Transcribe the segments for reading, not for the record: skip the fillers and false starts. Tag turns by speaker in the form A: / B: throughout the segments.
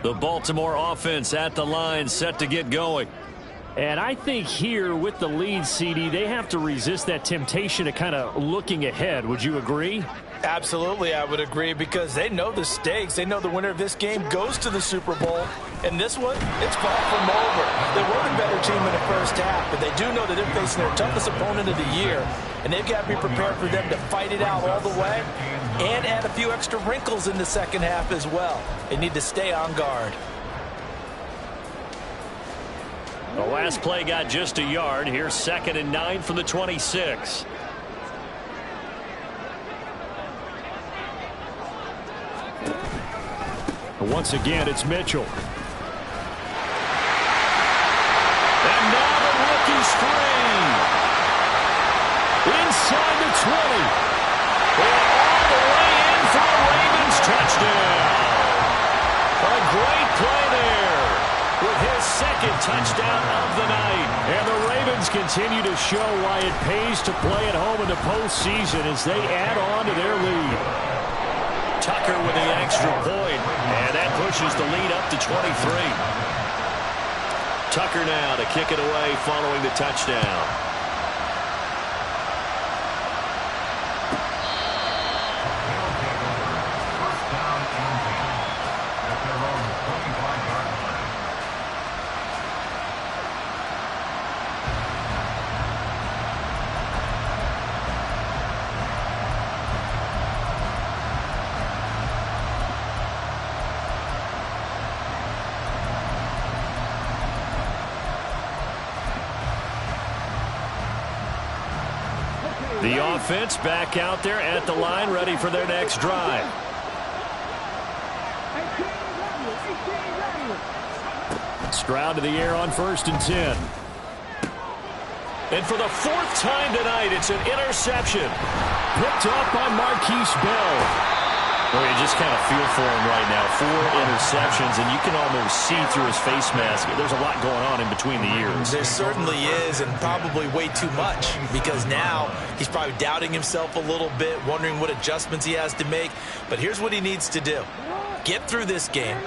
A: The Baltimore offense at the line, set to get going.
B: And I think here with the lead, CD, they have to resist that temptation of kind of looking ahead. Would you agree?
C: Absolutely, I would agree, because they know the stakes. They know the winner of this game goes to the Super Bowl. And this one, it's far from over. They were the better team in the first half, but they do know that they're facing their toughest opponent of the year. And they've got to be prepared for them to fight it out all the way and add a few extra wrinkles in the second half as well. They need to stay on guard.
A: The last play got just a yard. Here's 2nd and 9 from the 26.
B: Once again, it's Mitchell.
A: And now the rookie's free. Inside the 20. And all the way in for the Ravens touchdown. A great play there with his 2nd touchdown of the night.
B: And the Ravens continue to show why it pays to play at home in the postseason as they add on to their lead.
A: Tucker with the extra point, and that pushes the lead up to 23. Tucker now to kick it away following the touchdown. The offense back out there at the line, ready for their next drive.
B: Stroud to the air on 1st and 10.
A: And for the 4th time tonight, it's an interception.
B: Picked up by Marquise Bell.
A: Well, you just kind of feel for him right now. 4 interceptions, and you can almost see through his face mask. There's a lot going on in between the ears.
C: There certainly is, and probably way too much, because now he's probably doubting himself a little bit, wondering what adjustments he has to make. But here's what he needs to do. Get through this game.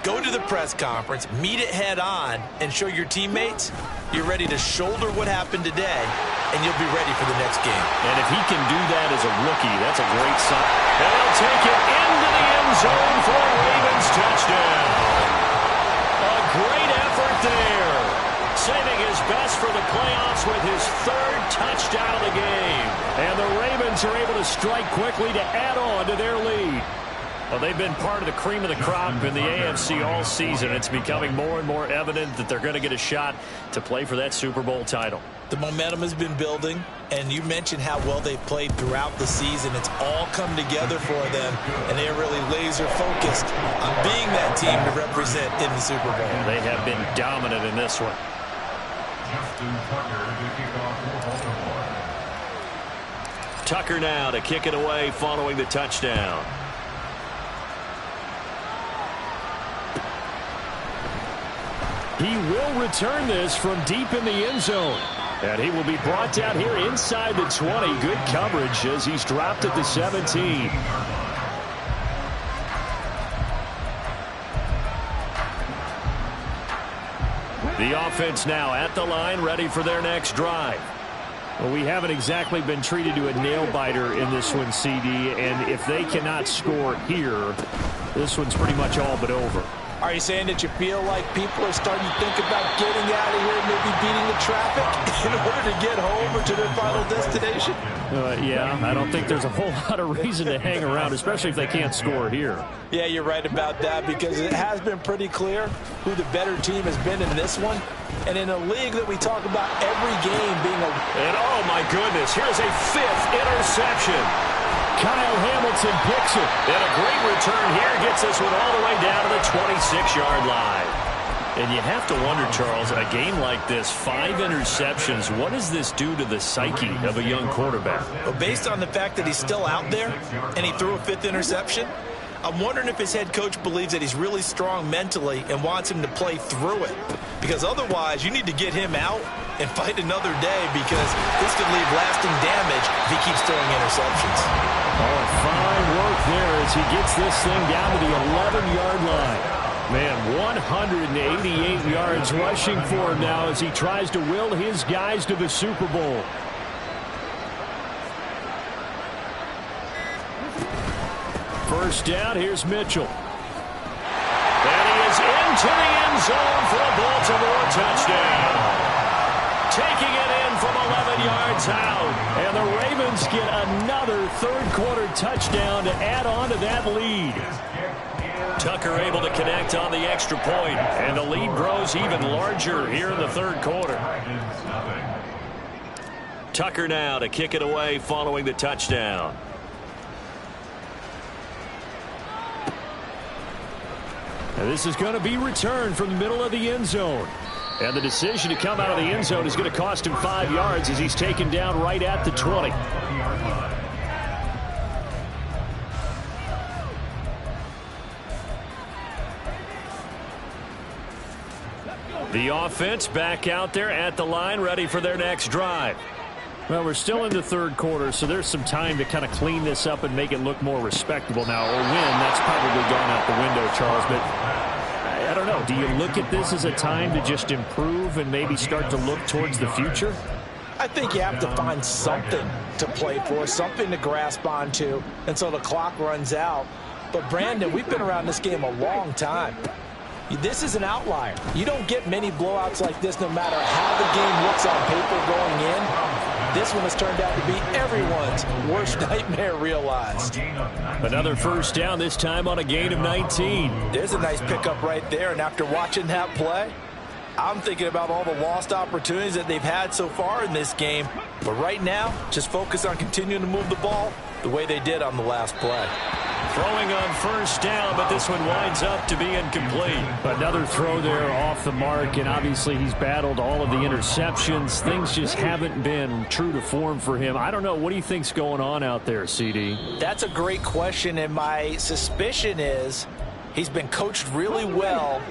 C: Go to the press conference, meet it head on, and show your teammates you're ready to shoulder what happened today, and you'll be ready for the next game.
A: And if he can do that as a rookie, that's a great sign. And he'll take it into the end zone for a Ravens touchdown. A great effort there. Saving his best for the playoffs with his 3rd touchdown of the game.
B: And the Ravens are able to strike quickly to add on to their lead. Well, they've been part of the cream of the crop in the AFC all season. It's becoming more and more evident that they're going to get a shot to play for that Super Bowl title.
C: The momentum has been building, and you mentioned how well they've played throughout the season. It's all come together for them, and they're really laser-focused on being that team to represent in the Super Bowl.
B: Yeah, they have been dominant in this one.
A: Tucker now to kick it away following the touchdown.
B: He will return this from deep in the end zone. And he will be brought down here inside the 20. Good coverage as he's dropped at the 17. The offense now at the line, ready for their next drive. Well, we haven't exactly been treated to a nail-biter in this one, CD. And if they cannot score here, this one's pretty much all but over.
C: Are you saying that you feel like people are starting to think about getting out of here, maybe beating the traffic in order to get home or to their final destination?
B: Yeah, I don't think there's a whole lot of reason to hang around, especially if they can't score here.
C: Yeah, you're right about that, because it has been pretty clear who the better team has been in this one. And in a league that we talk about every game being a...
A: And oh my goodness, here's a 5th interception.
B: Kyle Hamilton picks it.
A: And a great return here gets this one all the way down to the 26-yard line. And you have to wonder, Charles, a game like this, 5 interceptions, what does this do to the psyche of a young quarterback?
C: Well, based on the fact that he's still out there and he threw a 5th interception, I'm wondering if his head coach believes that he's really strong mentally and wants him to play through it. Because otherwise, you need to get him out and fight another day, because this could leave lasting damage if he keeps throwing interceptions.
B: Oh, fine work there as as he gets this thing down to the 11-yard line. Man, 188 yards rushing for him now as he tries to will his guys to the Super Bowl. First down, here's Mitchell. And he is into the end zone for a Baltimore touchdown. Taking it in from 11 yards out. And the Ravens get another third-quarter touchdown to add on to that lead.
A: Tucker able to connect on the extra point, and the lead grows even larger here in the third quarter. Tucker now to kick it away following the touchdown.
B: And this is going to be returned from the middle of the end zone. And the decision to come out of the end zone is going to cost him 5 yards as he's taken down right at the 20. The offense back out there at the line, ready for their next drive. Well, we're still in the third quarter, so there's some time to kind of clean this up and make it look more respectable now. Or win, that's probably gone out the window, Charles. But I don't know. Do you look at this as a time to just improve and maybe start to look towards the future?
C: I think you have to find something to play for, something to grasp onto until the clock runs out. But, Brandon, we've been around this game a long time. This is an outlier. You don't get many blowouts like this no matter how the game looks on paper going in. This one has turned out to be everyone's worst nightmare realized.
B: Another first down, this time on a gain of 19.
C: There's a nice pickup right there, and after watching that play, I'm thinking about all the lost opportunities that they've had so far in this game. But right now, just focus on continuing to move the ball the way they did on the last play.
A: Throwing on first down, but this one winds up to be incomplete.
B: Another throw there off the mark, and obviously he's battled all of the interceptions. Things just haven't been true to form for him. I don't know. What do you think's going on out there, CD?
C: That's a great question, and my suspicion is he's been coached really well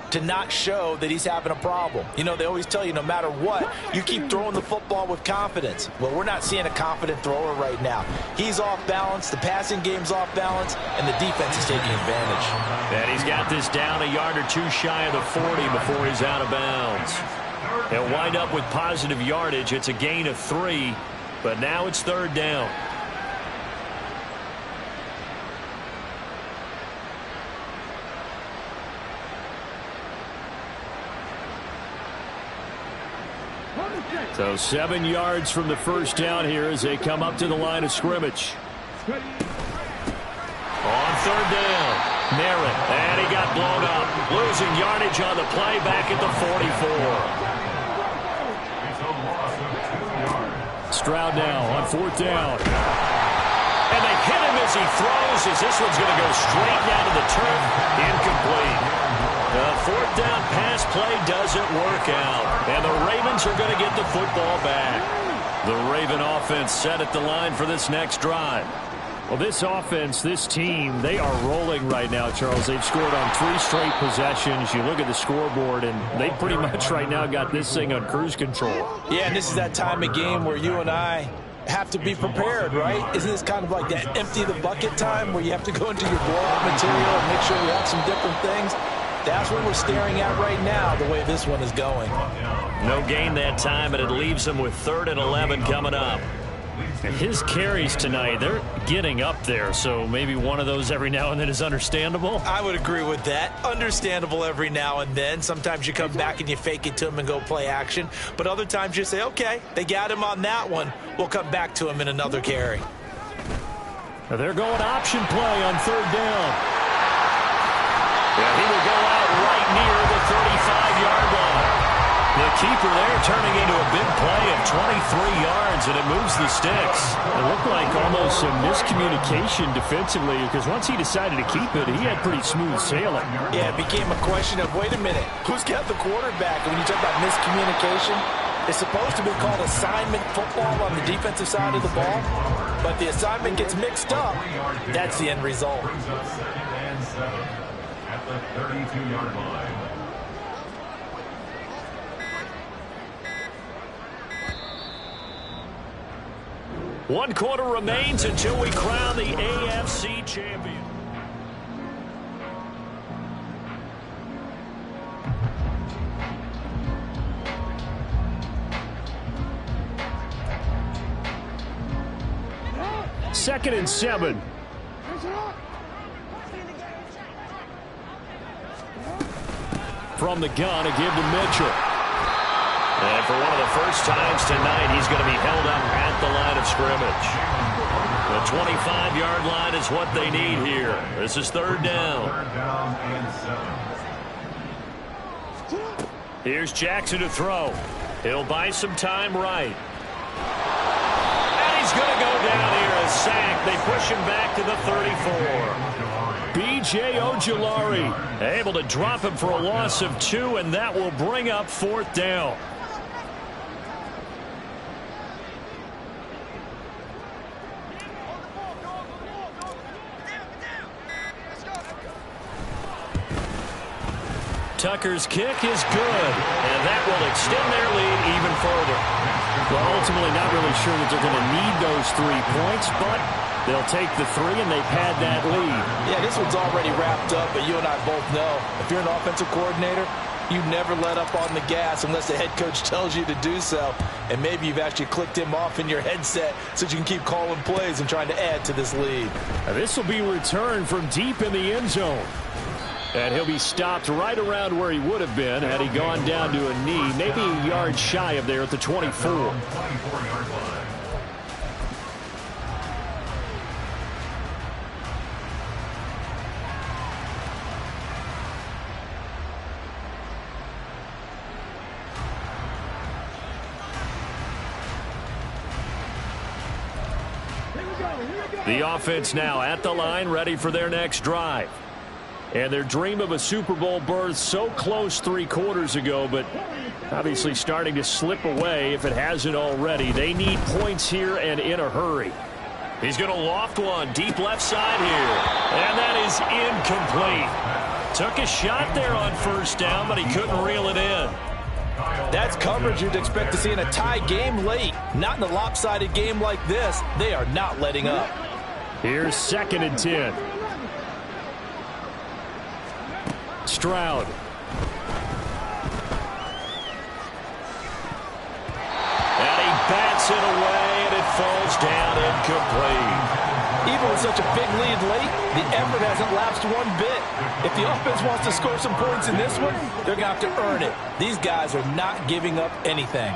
C: to not show that he's having a problem. You know, they always tell you no matter what, you keep throwing the football with confidence. Well, we're not seeing a confident thrower right now. He's off balance, the passing game's off balance, and the defense is taking advantage.
A: And he's got this down a yard or two shy of the 40 before he's out of bounds. They'll wind up with positive yardage. It's a gain of 3, but now it's third down.
B: So 7 yards from the first down here as they come up to the line of scrimmage.
A: On third down, Merritt, and he got blown up. Losing yardage on the play back at the 44.
B: Stroud now on fourth down.
A: And they hit him as he throws, as this one's going to go straight down to the turf. Incomplete. The fourth down pass play doesn't work out. And the Ravens are going to get the football back. The Raven offense set at the line for this next drive.
B: Well, this offense, this team, they are rolling right now, Charles. They've scored on 3 straight possessions. You look at the scoreboard, and they pretty much right now got this thing on cruise control.
C: Yeah, and this is that time of game where you and I have to be prepared, right? Isn't this kind of like that empty the bucket time where you have to go into your blowout material and make sure you have some different things? That's what we're staring at right now, the way this one is going.
A: No gain that time, and it leaves them with 3rd and 11 coming up.
B: And his carries tonight, they're getting up there, so maybe one of those every now and then is understandable.
C: I would agree with that. Understandable every now and then. Sometimes you come back and you fake it to him and go play action. But other times you say, okay, they got him on that one. We'll come back to him in another carry.
B: Now they're going option play on third down.
A: Yeah, he will go out right near the 35-yard line. The keeper there turning into a big play of 23 yards, and it moves the sticks.
B: It looked like almost some miscommunication defensively, because once he decided to keep it, he had pretty smooth sailing.
C: Yeah, it became a question of, wait a minute, who's got the quarterback? And when you talk about miscommunication, it's supposed to be called assignment football on the defensive side of the ball, but the assignment gets mixed up. That's the end result.
D: At the 32-yard line.
A: One quarter remains until we crown the AFC champion.
B: 2nd and 7. From the gun, a give to Mitchell.
A: And for one of the first times tonight, he's going to be held up at the line of scrimmage. The 25-yard line is what they need here. This is 3rd down.
D: 3rd down and 7.
B: Here's Jackson to throw. He'll buy some time right.
A: And he's going to go down here, a sack. They push him back to the 34.
B: B.J. Ojulari able to drop him for a loss of 2, and that will bring up 4th down. Tucker's kick is good, and that will extend their lead even further. Well, ultimately not really sure that they're going to need those 3 points, but they'll take the 3 and they pad that lead.
C: Yeah, this one's already wrapped up, but you and I both know if you're an offensive coordinator, you never let up on the gas unless the head coach tells you to do so. And maybe you've actually clicked him off in your headset so you can keep calling plays and trying to add to this lead.
B: Now, this will be returned from deep in the end zone. And he'll be stopped right around where he would have been had he gone down to a knee, maybe a yard shy of there at the 24.
D: 24-yard line.
B: The offense now at the line, ready for their next drive. And their dream of a Super Bowl berth so close 3 quarters ago, but obviously starting to slip away if it hasn't already. They need points here and in a hurry.
A: He's going to loft one deep left side here. And that is incomplete. Took a shot there on 1st down, but he couldn't reel it in.
C: That's coverage you'd expect to see in a tie game late. Not in a lopsided game like this. They are not letting up.
B: Here's 2nd and 10. Stroud.
A: And he bats it away, and it falls down incomplete.
C: Even with such a big lead late, the effort hasn't lapsed one bit. If the offense wants to score some points in this one, they're going to have to earn it. These guys are not giving up anything.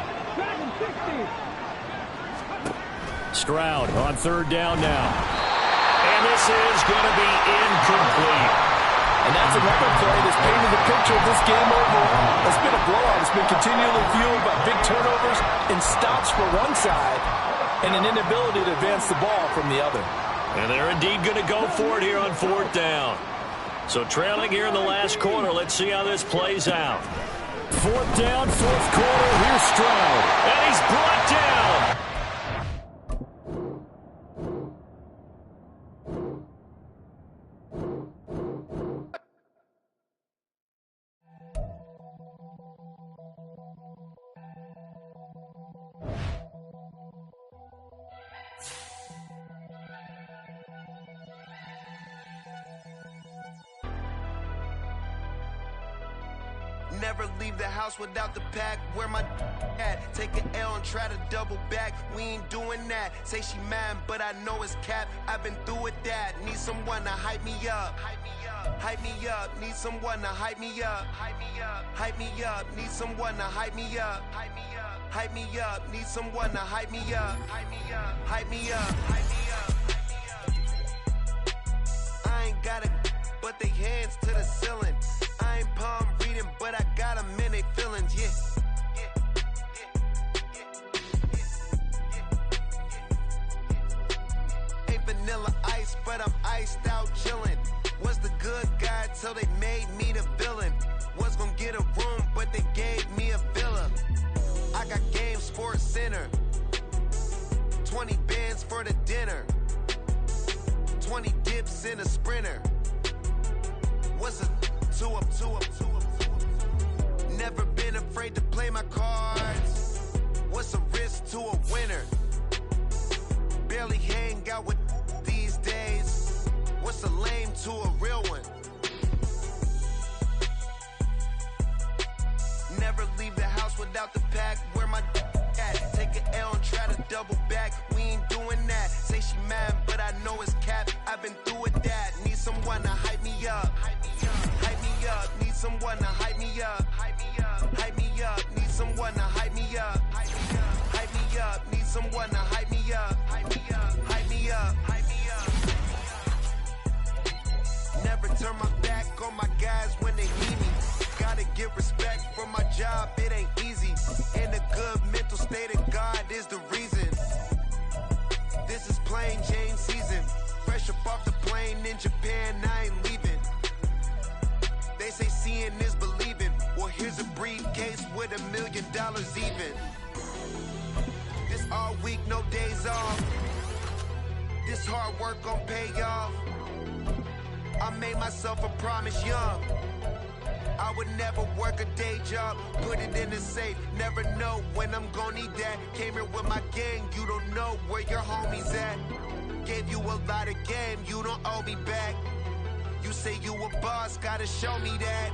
B: Stroud on 3rd down now.
A: And this is going to be incomplete.
C: And that's another play that's painted the picture of this game overall. It's been a blowout. It's been continually fueled by big turnovers and stops for one side and an inability to advance the ball from the other.
A: And they're indeed going to go for it here on 4th down. So trailing here in the last quarter, let's see how this plays out.
B: 4th down, 4th quarter. Here's Stroud.
A: And he's brought down.
E: Never leave the house without the pack. Where my at? Take an L and try to double back. We ain't doing that. Say she mad, but I know it's cap. I've been through with that. Need someone to hype me up. Hype me up. Hype me up. Need someone to hype me up. Hype me up. Hype me up. Need someone to hype me up. Hype me up. Hype me up. Need someone to hype me up. Hype me up. Hype me up. Hype me up. I ain't got it, but they hands to the ceiling. I ain't palm reading, but I got them in they feelings, yeah. Ain't vanilla ice, but I'm iced out chillin'. Was the good guy till they made me the villain. Was gonna get a room, but they gave me a villa. I got game Sports Center. 20 bands for the dinner. 20 dips in a Sprinter. What's a two up? Never been afraid to play my cards. What's a risk to a winner? Barely hang out with these days. What's a lame to a real one? Never leave the house without the pack. Where my at? Take an L and try to double back. We ain't doing that. Say she mad, but someone to hype me up. Hype me up. Hype me up. Need someone to hype me up. Hype me up. Hype me up. Need someone to hype me up. Hype me up. Hype me up. Hype me up. Never turn my back on my guys when they need me. Gotta get respect for my job, it ain't easy. And a good mental state of God is the reason. This is plain Jane season. Fresh up off the plane in Japan, I ain't leaving. They say seeing is believing. Well, here's a briefcase with $1 million even. This all week, no days off. This hard work gon' pay off. I made myself a promise young. I would never work a day job, put it in the safe, never know when I'm gonna need that. Came here with my gang, you don't know where your homies at. Gave you a lot of game, you don't owe me back. You say you a boss, gotta show me that.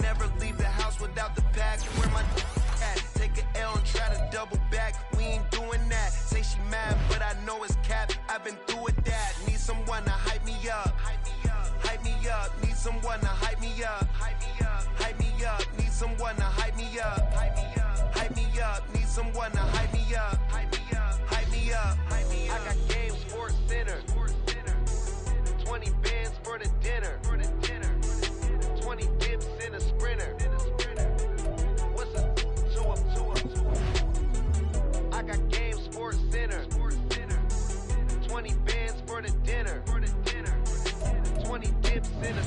E: Never leave the house without the pack, where my at? Take an L and try to double back, we ain't doing that. Say she mad, but I know it's cap, I've been through with that. Need someone to hype me up. Hype me up, need someone to hype me up. Hype me up, hype me up, need someone to hype me up. Hype me up, hype me up, need someone to hype me up. Hype me up, hype me up, hype me up. I got Game Sports Center. 20 bands for the dinner. 20 dips in a sprinter. What's a 2 up? I got Game Sports Center. 20 bands for the dinner. 20 dips in a